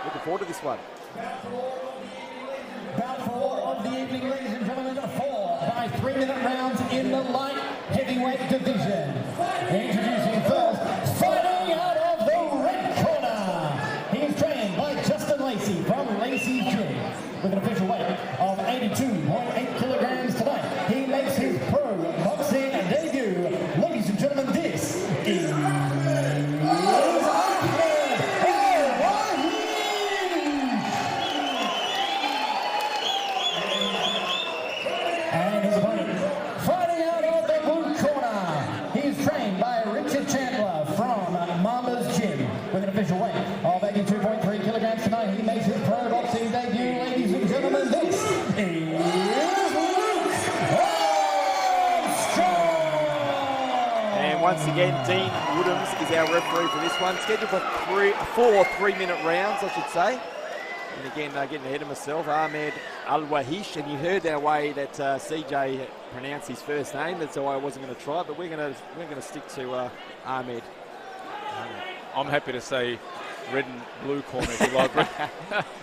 Looking forward to this one. Bout 4 of the evening, ladies and gentlemen, 4 by 3-minute rounds in the light heavyweight division. Introducing first, fighting out of the red corner. He is trained by Justin Lacey from Lacey's Gym with an official weight of 82.8 kilograms tonight. He makes his pro boxing debut. Ladies and gentlemen, this is official weight of 82.3 kilograms tonight. He makes his pro boxing debut, ladies and gentlemen. This is Armstrong. And once again, Dean Woodhams is our referee for this one. Scheduled for 4 3-minute rounds, I should say. And again, getting ahead of myself, Ahmed Al-Wahish. And you heard our way that CJ pronounced his first name. That's why I wasn't going to try, but we're going to stick to Ahmed. I'm happy to say red and blue corner if you like.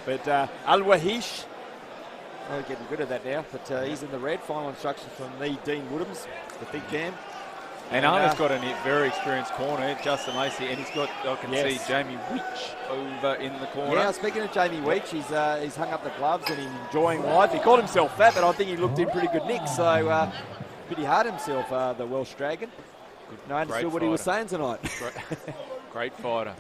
But Al-Wahish, oh, getting good at that now, but he's in the red. Final instructions from the Dean Woodhams, the big man. And Ahmed's got a very experienced corner, Justin Lacey, and he's got, I can see Jamie Weech over in the corner. Yeah, speaking of Jamie Weech, he's hung up the gloves and he's enjoying life. He called himself fat, but I think he looked in pretty good nick, so pretty hard himself, the Welsh Dragon. No, I understood what he was saying tonight. Great fighter.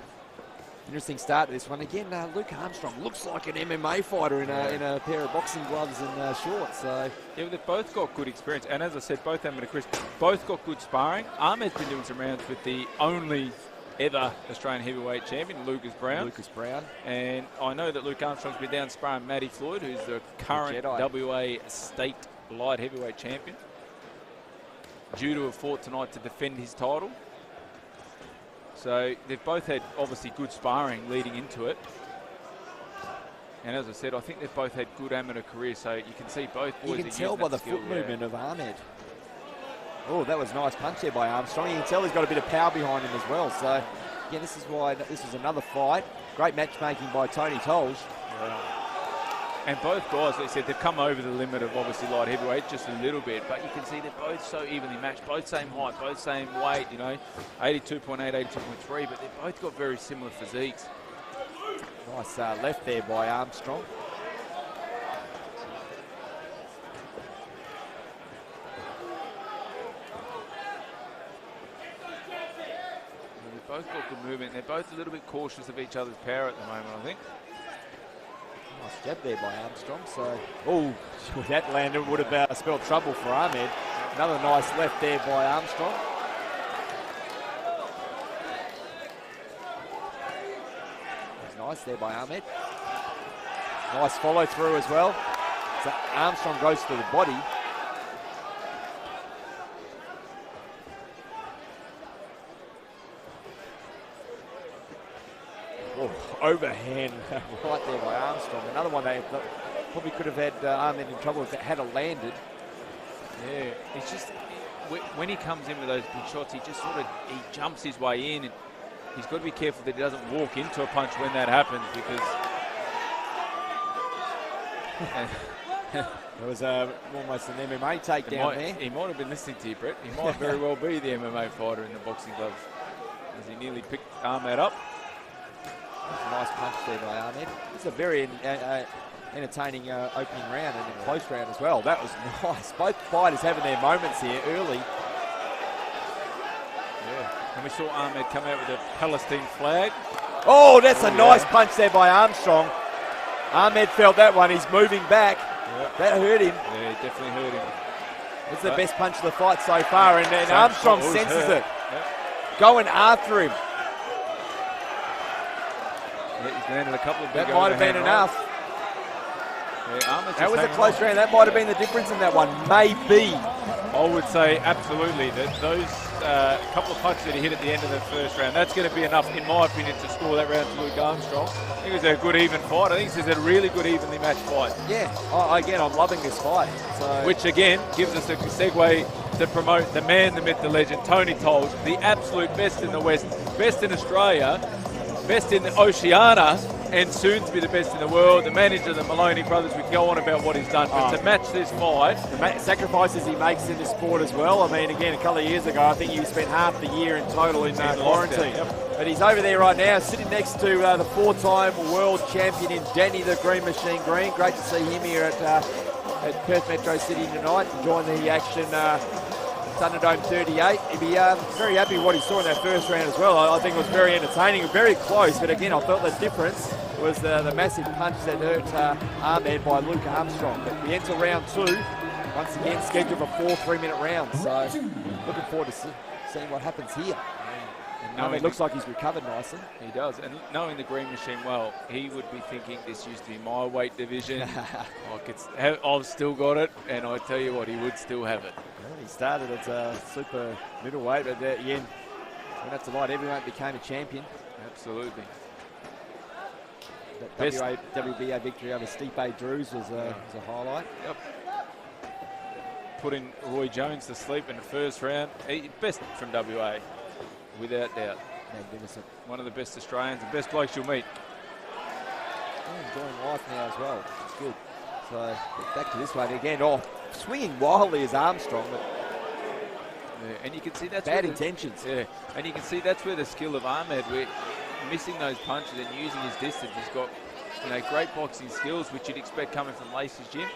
Interesting start to this one. Again, Luke Armstrong looks like an MMA fighter in a pair of boxing gloves and shorts. So yeah, they've both got good experience. And as I said, both Ahmed and Chris, both got good sparring. Ahmed's been doing some rounds with the only ever Australian heavyweight champion, Lucas Brown. And I know that Luke Armstrong's been down sparring Matty Floyd, who's the current WA state light heavyweight champion. Due to have fought tonight to defend his title. So they've both had obviously good sparring leading into it. And as I said, I think they've both had good amateur careers, so you can see both boys. You can tell by the foot movement of Ahmed. Oh, that was a nice punch there by Armstrong. You can tell he's got a bit of power behind him as well. So, again, this is why this is another fight. Great matchmaking by Tony Tolge. Yeah. And both guys, like I said, they've come over the limit of obviously light heavyweight just a little bit, but you can see they're both so evenly matched, both same height, both same weight, you know, 82.8, 82.3, but they've both got very similar physiques. Nice left there by Armstrong. They've both got good movement. They're both a little bit cautious of each other's power at the moment, I think. Nice jab there by Armstrong. So, oh, that landed would have spelled trouble for Ahmed. Another nice left there by Armstrong. That's nice there by Ahmed. Nice follow through as well. So Armstrong goes to the body. Oh, overhand right there by Armstrong. Another one they probably could have had Ahmed in trouble if it had landed. Yeah, it's just when he comes in with those big shots, he just sort of jumps his way in, and he's got to be careful that he doesn't walk into a punch when that happens, because it was almost an MMA takedown there. He might have been listening to you, Brett. He might very well be the MMA fighter in the boxing gloves, as he nearly picked Ahmed up. That's a nice punch there by Ahmed. It's a very entertaining opening round and a close round as well. That was nice. Both fighters having their moments here early. Yeah. And we saw Ahmed come out with a Palestine flag. Oh, that's a nice punch there by Armstrong. Ahmed felt that one. He's moving back. Yep. That hurt him. Yeah, it definitely hurt him. It's the best punch of the fight so far, and Armstrong senses it. Yep. Going after him. Yeah, he's landed a couple of big that might have been enough. Yeah, that was a close round. That might have been the difference in that one. Maybe. I would say absolutely that those couple of punches that he hit at the end of the first round, that's going to be enough, in my opinion, to score that round to Luke Armstrong. I think it was a good even fight. I think this is a really good evenly matched fight. Yeah, again, I'm loving this fight. So. Which, again, gives us a segue to promote the man, the myth, the legend, Tony Tolge, the absolute best in the West, best in Australia, best in Oceania, and soon to be the best in the world. The manager, the Maloney brothers, we go on about what he's done. But to match this fight, the sacrifices he makes in the sport as well. I mean, again, a couple of years ago, I think he spent half the year in total in quarantine. Yep. But he's over there right now, sitting next to the 4-time world champion in Danny the Green Machine Green. Great to see him here at Perth Metro City tonight to join the action. Thunderdome 38. He'd be very happy with what he saw in that first round as well. I think it was very entertaining, very close, but again, I felt the difference was the massive punch that hurt Ahmed by Luke Armstrong. But we enter round 2, once again scheduled for 4 3-minute rounds. So looking forward to seeing what happens here. Ahmed looks like he's recovered nicely. He does, and knowing the Green Machine well, he would be thinking this used to be my weight division. I've still got it, and I tell you what, he would still have it. Well, he started at super middleweight, but at the end, went up to light heavyweight, became a champion. Absolutely. That WBA victory over Stipe Drews was a highlight. Yep. Putting Roy Jones to sleep in the first round. Best from WA, without doubt. Magnificent. One of the best Australians, the best blokes you'll meet. Enjoying life now as well, which is good. So back to this one again. Swinging wildly as Armstrong, but and you can see that's bad intentions. And you can see that's where the skill of Ahmed, we're missing those punches and using his distance. He's got great boxing skills, which you'd expect coming from Lacey's gym.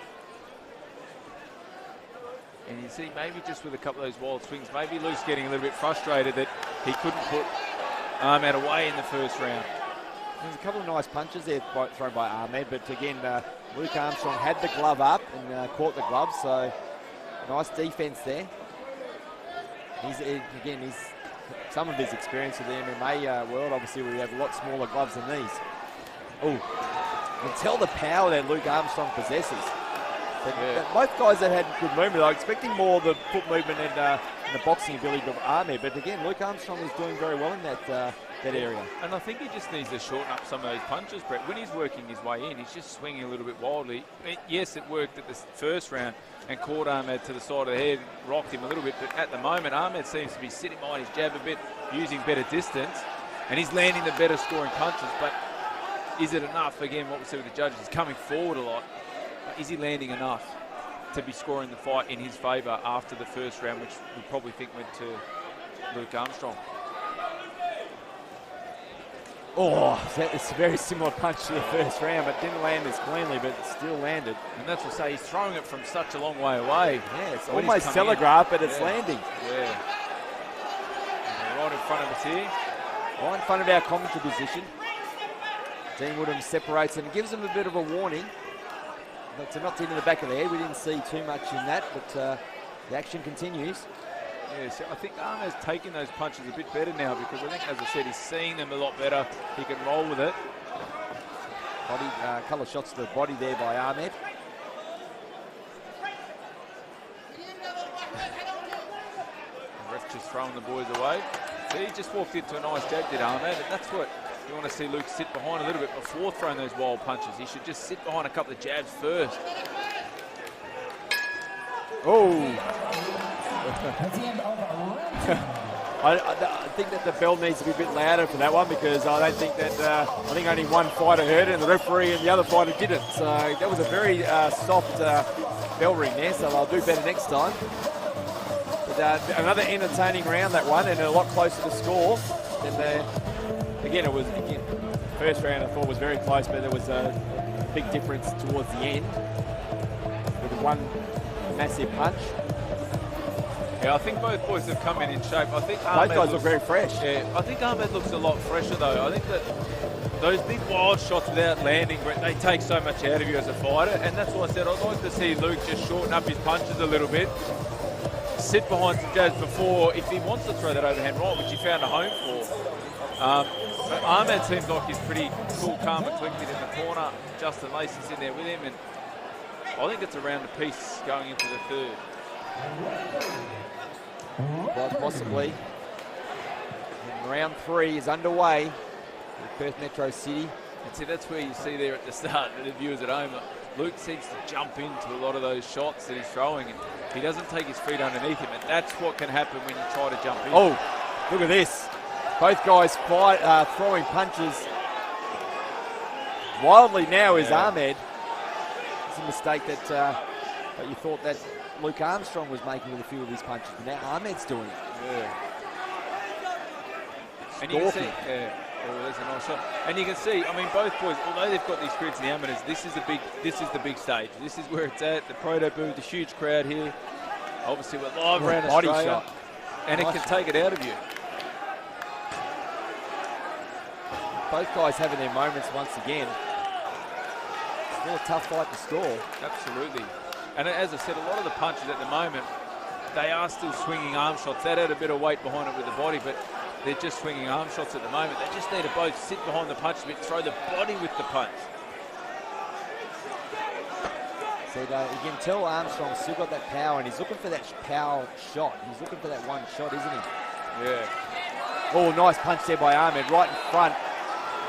And you see maybe just with a couple of those wild swings, maybe Luke's getting a little bit frustrated that he couldn't put Ahmed away in the first round. There's a couple of nice punches there thrown by Ahmed, but again, Luke Armstrong had the glove up and caught the glove, so nice defense there. He's some of his experience with the MMA world, obviously we have a lot smaller gloves than these. Oh, you can tell the power that Luke Armstrong possesses. But both guys that had good movement, I'm expecting more the foot movement and the boxing ability of Ahmed, but again, Luke Armstrong is doing very well in that area. And I think he just needs to shorten up some of those punches, Brett. When he's working his way in, he's just swinging a little bit wildly. Yes, it worked at the first round and caught Ahmed to the side of the head, rocked him a little bit, but at the moment, Ahmed seems to be sitting behind his jab a bit, using better distance, and he's landing the better scoring punches, but is it enough? Again, what we see with the judges, he's coming forward a lot. Is he landing enough to be scoring the fight in his favour after the first round, which we probably think went to Luke Armstrong? Oh, it's a very similar punch to the first round, but didn't land as cleanly, but it still landed. And that's what I say, he's throwing it from such a long way away. Yeah, it's almost telegraphed, but it's landing. Yeah. And right in front of us here. Right in front of our commentary position. Dean Woodham separates and gives him a bit of a warning. To not hit in the back of the head. We didn't see too much in that, but the action continues. Yeah, so I think Ahmed's taking those punches a bit better now because I think, as I said, he's seeing them a lot better. He can roll with it. A couple of shots to the body there by Ahmed. The ref just throwing the boys away. So he just walked into a nice jab, did Ahmed, and that's what you want to see Luke sit behind a little bit before throwing those wild punches. He should just sit behind a couple of jabs first. Oh. I think that the bell needs to be a bit louder for that one because I don't think that, I think only one fighter heard it and the referee and the other fighter didn't. So that was a very soft bell ring there, so I'll do better next time. But another entertaining round, that one, and a lot closer to score than again, it was, first round I thought was very close, but there was a big difference towards the end with one massive punch. Yeah, I think both boys have come in shape. I think Ahmed both guys look very fresh. Yeah, I think Ahmed looks a lot fresher though. I think that those big wild shots without landing, they take so much out of you as a fighter, and that's why I said I'd like to see Luke just shorten up his punches a little bit, sit behind some jabs before, if he wants to throw that overhand right, which he found a home for. But Ahmed seems like he's pretty cool, calm and collected in the corner. Justin Lacey's in there with him, and I think it's around a piece going into the third. Well, possibly. And round 3 is underway in Perth Metro City. And see, that's where you see there at the start, the viewers at home, Luke seems to jump into a lot of those shots that he's throwing, and he doesn't take his feet underneath him, and that's what can happen when you try to jump in. Oh, look at this. Both guys throwing punches. wildly now is Ahmed. It's a mistake that you thought that Luke Armstrong was making with a few of his punches. But now Ahmed's doing it. Yeah. And you can see, there's a nice shot. And you can see, I mean, both boys, although they've got the experience in the amateurs, this is the big stage. This is where it's at. The proto booth, the huge crowd here. Obviously, we're live around Australia, shot. And nice, it can take it out of you. Both guys having their moments once again. Still a tough fight to score. Absolutely. And as I said, a lot of the punches at the moment, they are still swinging arm shots. That had a bit of weight behind it with the body, but they're just swinging arm shots at the moment. They just need to both sit behind the punch a bit, throw the body with the punch. So you can tell Armstrong's still got that power, and he's looking for that power shot. He's looking for that one shot, isn't he? Yeah. Oh, nice punch there by Ahmed, right in front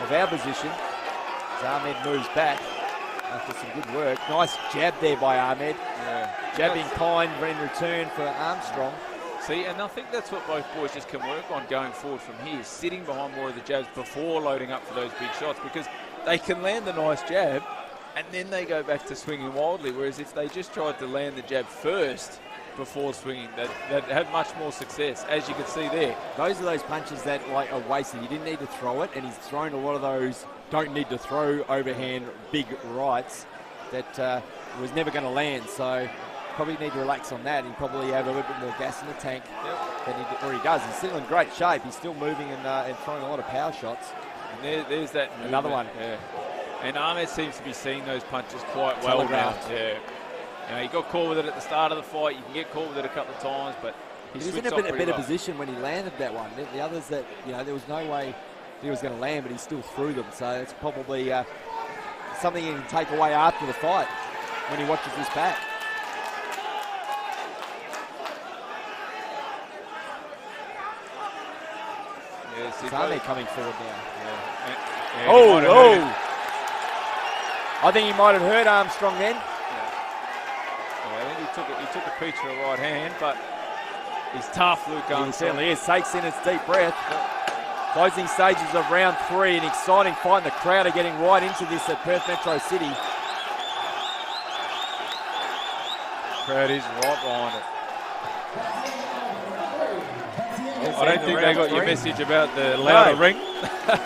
of our position. As Ahmed moves back after some good work. Nice jab there by Ahmed. Yeah. Jabbing kind in return for Armstrong. See, and I think that's what both boys just can work on going forward from here, sitting behind more of the jabs before loading up for those big shots, because they can land the nice jab and then they go back to swinging wildly, whereas if they just tried to land the jab first before swinging, they'd have much more success, as you can see there. Those are those punches that are wasted. You didn't need to throw it, and he's thrown a lot of those don't need to throw overhand big rights that was never going to land. So probably need to relax on that. He probably have a little bit more gas in the tank than he already does. He's still in great shape. He's still moving and throwing a lot of power shots. And there's that movement. Another one. Yeah. And Ahmed seems to be seeing those punches quite well now. Yeah. You know, he got caught with it at the start of the fight. You can get caught with it a couple of times, but he was in a better position when he landed that one. The others that, there was no way he was going to land, but he still threw them. So it's probably something he can take away after the fight when he watches this back. Yes, Ahmed coming forward now. Yeah. Oh! I think he might have hurt Armstrong then. I think he took a peach for a right hand, but he's tough, Luke Armstrong. He certainly is. Takes in his deep breath. Closing stages of round 3, an exciting fight, and the crowd are getting right into this at Perth Metro City. Crowd is right behind it. I don't think they got your message about the louder ring.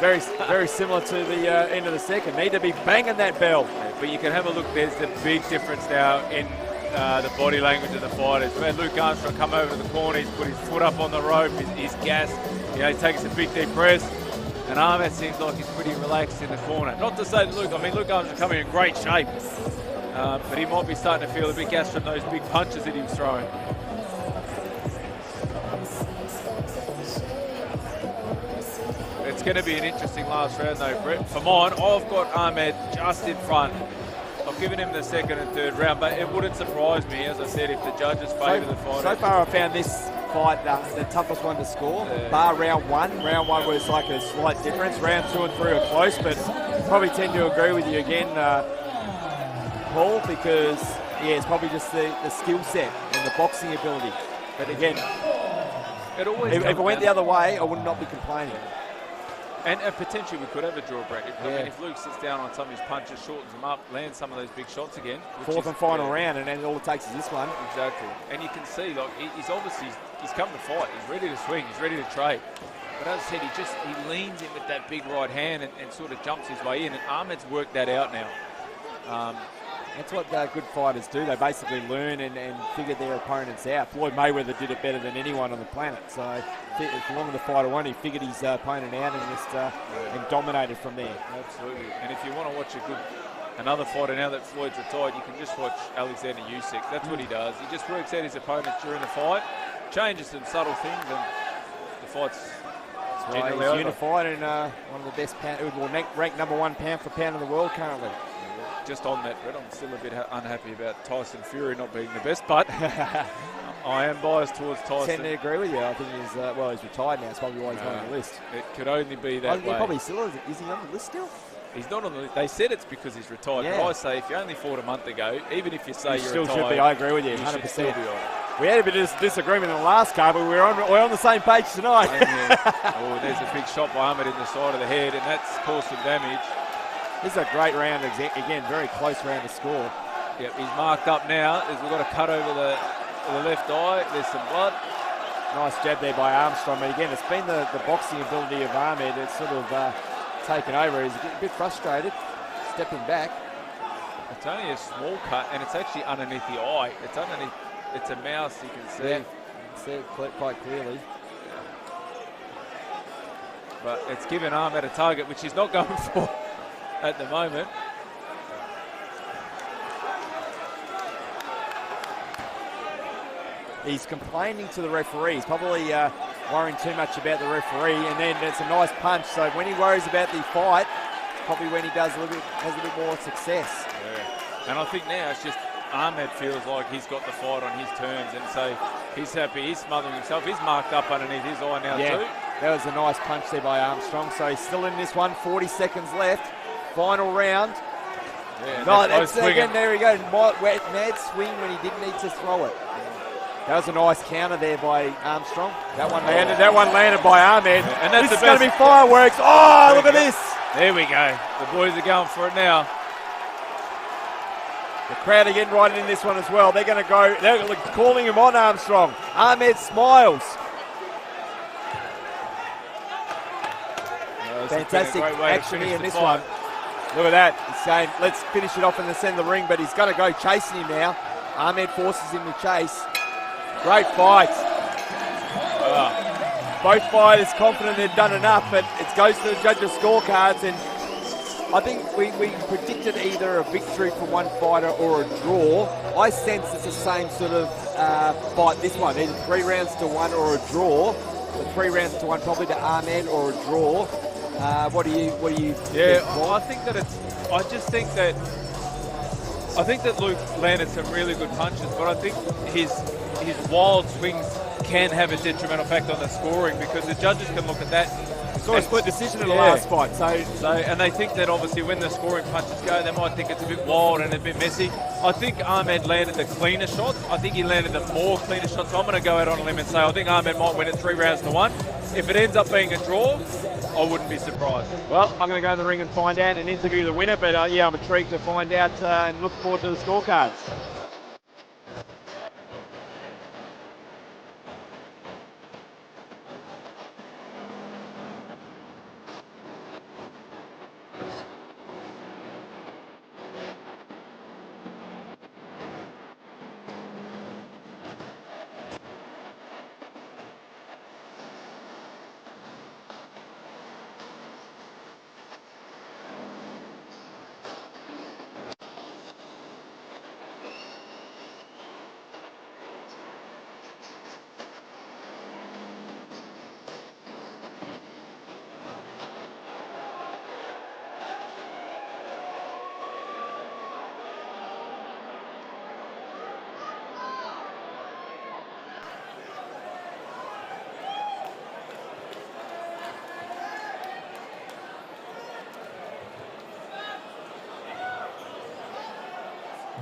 Very similar to the end of the second. Need to be banging that bell. Yeah, but you can have a look. There's the big difference now in the body language of the fighters. We had Luke Armstrong come over to the corner. He's put his foot up on the rope. He's gassed. He takes a big deep breath. And Ahmed seems like he's pretty relaxed in the corner. Not to say that Luke Armstrong coming in great shape. But he might be starting to feel a bit gassed from those big punches that he was throwing. It's going to be an interesting last round though, Brett. For mine, I've got Ahmed just in front. I've given him the second and third round, but it wouldn't surprise me, as I said, if the judges favour the fighter. So far I've found this fight the toughest one to score, bar round 1. Round 1 was like a slight difference. Round 2 and 3 are close, but probably tend to agree with you again, Paul, because, it's probably just the skill set and the boxing ability. But again, if it went the other way, I would not be complaining. And potentially we could have a draw bracket. I mean, if Luke sits down on some of his punches, shortens them up, lands some of those big shots again. Fourth and final round, and then all it takes is this one. Exactly. And you can see, like, he's obviously, he's come to fight. He's ready to swing. He's ready to trade. But as I said, he leans in with that big right hand and sort of jumps his way in. And Ahmed's worked that out now. That's what good fighters do. They basically learn and figure their opponents out. Floyd Mayweather did it better than anyone on the planet. So as long as the fighter won, he figured his opponent out and just and dominated from there. Absolutely. And if you want to watch another fighter now that Floyd's retired, you can just watch Alexander Usyk. That's what he does. He just works out his opponent during the fight, changes some subtle things, and the fight's generally over. He's unified and one of the best ranked number 1 pound for pound in the world currently. Just on that, Brett, I'm still a bit unhappy about Tyson Fury not being the best, but I am biased towards Tyson. I tend to agree with you. I think he's retired now. It's probably why he's on the list. It could only be that way. He probably still is. Is he on the list still? He's not on the list. They said it's because he's retired. Yeah. But I say if you only fought a month ago, even if you say you're still retired, should be. I agree with you. 100%. Should still be on. We had a bit of disagreement in the last card, but we're on the same page tonight. Oh, there's a big shot by Ahmed in the side of the head, and that's caused some damage. This is a great round, again, very close round to score. Yep, he's marked up now. We've got a cut over the left eye. There's some blood. Nice jab there by Armstrong, but again, it's been the boxing ability of Ahmed that's sort of taken over. He's a bit frustrated, stepping back. It's only a small cut, and it's actually underneath the eye. It's underneath, it's a mouse, you can see. Yeah, you can see it quite clearly. But it's given Ahmed a target, which he's not going for at the moment. He's complaining to the referee. He's probably worrying too much about the referee, and then it's a nice punch. So when he worries about the fight, probably when he has a bit more success. Yeah. And I think now it's just Ahmed feels like he's got the fight on his terms, and so he's happy. He's smothering himself. He's marked up underneath his eye now too. That was a nice punch there by Armstrong. So he's still in this one. 40 seconds left. Final round. Yeah, no, that's again. There we go. Mad swing when he didn't need to throw it. That was a nice counter there by Armstrong. That one landed by Ahmed. Yeah, and that's this is going to be fireworks. Oh, look at this. There we go. The boys are going for it now. The crowd are getting right in this one as well. They're going to go. They're calling him on Armstrong. Ahmed smiles. Fantastic action here in this one. Look at that. He's saying, let's finish it off in the centre of the ring, but he's going to go chasing him now. Ahmed forces him to chase. Great fight. Both fighters confident they've done enough, but it goes to the judges' scorecards, and I think we predicted either a victory for one fighter or a draw. I sense it's the same sort of fight, this one, either 3 rounds to 1 or a draw. The 3 rounds to 1 probably to Ahmed or a draw. What do you? Yeah, I think that I think that Luke landed some really good punches, but I think his wild swings can have a detrimental effect on the scoring, because the judges can look at that. Saw a split decision in the last fight. So, and they think that obviously when the scoring punches go, they might think it's a bit wild and a bit messy. I think Ahmed landed the cleaner shots. I think he landed the more cleaner shots. So I'm going to go out on a limb and say I think Ahmed might win it 3 rounds to 1. If it ends up being a draw, I wouldn't be surprised. Well, I'm going to go in the ring and find out and interview the winner, but yeah, I'm intrigued to find out and look forward to the scorecards.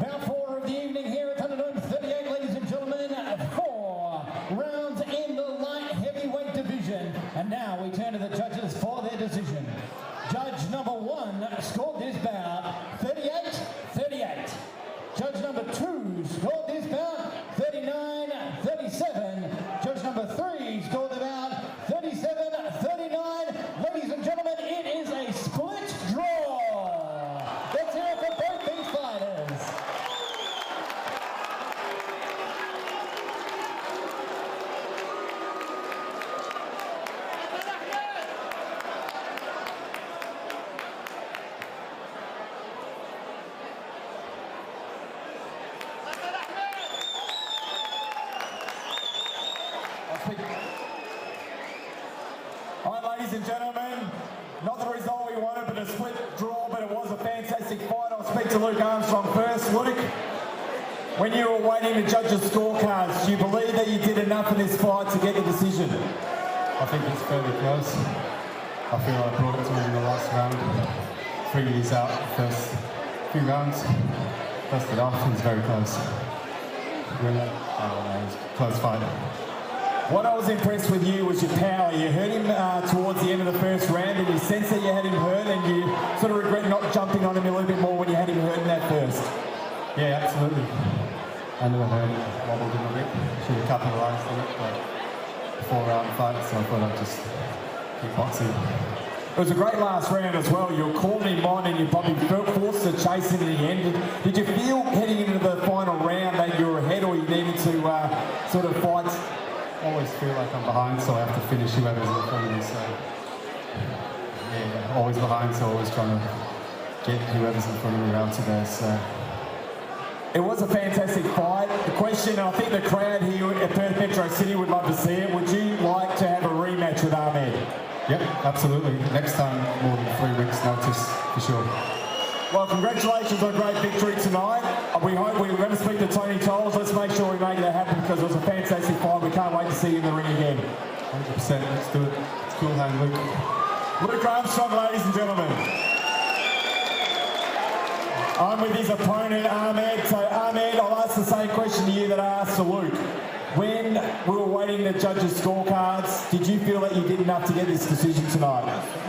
Round 4 of the evening here at Thunderdome 38, ladies and gentlemen. 4 rounds in the light heavyweight division. And now we turn to the judges for their decision. Judge number 1 scored this bout 38-38. Judge number 2 scored this bout 39-37. Judge number 3 scored the bout 37-39. Ladies and gentlemen, it is a split draw. Let's hear it for both these fighters. All right, ladies and gentlemen, not the result we wanted, but a split draw, but it was a fantastic fight. I'll speak to Luke Armstrong first. Luke, when you were waiting to judge the scorecards, do you believe that you did enough in this fight to get the decision? I think it's fairly close. I feel I brought it to him in the last round. 3 years out, first few rounds. First it off, it was very close. Really? It was a close fight. What I was impressed with you was your power. You hurt him towards the end of the first round, and you sense that you had him hurt, and you sort of regret not jumping on him a little bit more when you had him hurt in that first. Yeah, absolutely. I never heard it wobbled him a bit. Should have capitalised on it, but 4-round fight, so I thought I'd just keep boxing. It was a great last round as well. You were calling him on and you probably felt forced to chase him in the end. Did you feel heading into the final round that you were ahead, or you needed to sort of fight? I always feel like I'm behind, so I have to finish whoever's in front of me. So yeah, always behind, so always trying to get whoever's in front of me out to there. So it was a fantastic fight. The question, I think the crowd here at Perth Metro City would love to see it. Would you like to have a rematch with Ahmed? Yep, absolutely. Next time, more than 3 weeks notice, for sure. Well, congratulations on a great victory tonight. We hope we're going to speak to Tony Tolles. Let's make sure we make that happen because it was a fantastic fight. We can't wait to see you in the ring again. 100%, let's do it. It's cool hand, Luke. Luke Armstrong, ladies and gentlemen. I'm with his opponent, Ahmed. So, Ahmed, I'll ask the same question to you that I asked to Luke. When we were waiting the judges' scorecards, did you feel that you did enough to get this decision tonight?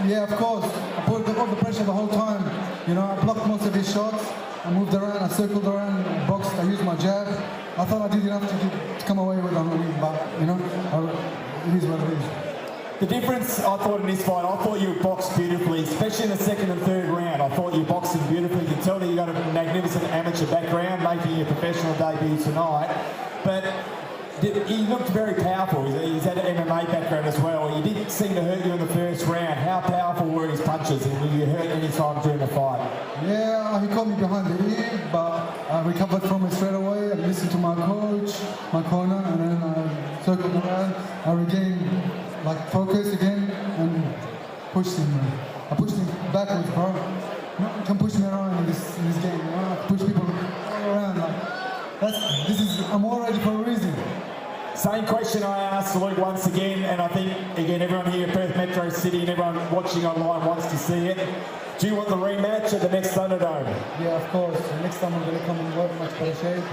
Yeah, of course. I put all the pressure the whole time. You know, I blocked most of his shots. I moved around, I circled around, boxed, I used my jab. I thought I did enough to come away with a win, but, you know, it is what it is. The difference, I thought, in this fight, I thought you boxed beautifully, especially in the second and third round. I thought you boxed him beautifully. You can tell that you got a magnificent amateur background, making your professional debut tonight. But he looked very powerful. He's had an MMA background as well. He didn't seem to hurt you in the first round. How powerful were his punches? And were you hurt any time during the fight? Yeah, he caught me behind the ear, but I recovered from it straight away. I listened to my coach, my corner, and then I circled around. I regained focus again and pushed him. I pushed him backwards, bro. You can push me around in this game. You know? I push people all around. I'm all ready for a reason. Same question I asked Luke once again, and I think, again, everyone here at Perth Metro City and everyone watching online wants to see it. Do you want the rematch at the next Thunderdome? Yeah, of course. Next time we're going to come in much better shape.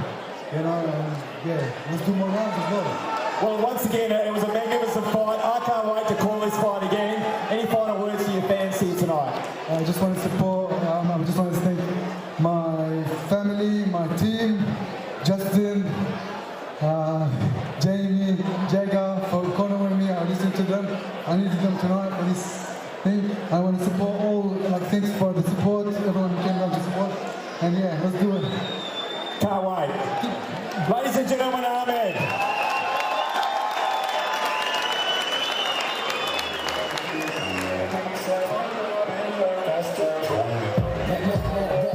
You know, yeah, let's do more rounds as well. Well, once again, it was a magnificent fight. I can't wait to call this fight again. Any final words to your fans here tonight? I just want to support, I just want to thank my family, my team, Justin, Jamie, Jagger for cornering me. I listened to them. I needed them tonight for this thing. I want to support all, thanks for the support, everyone who came down to support. And yeah, let's do it. Can't wait. Ladies and gentlemen, Ahmed.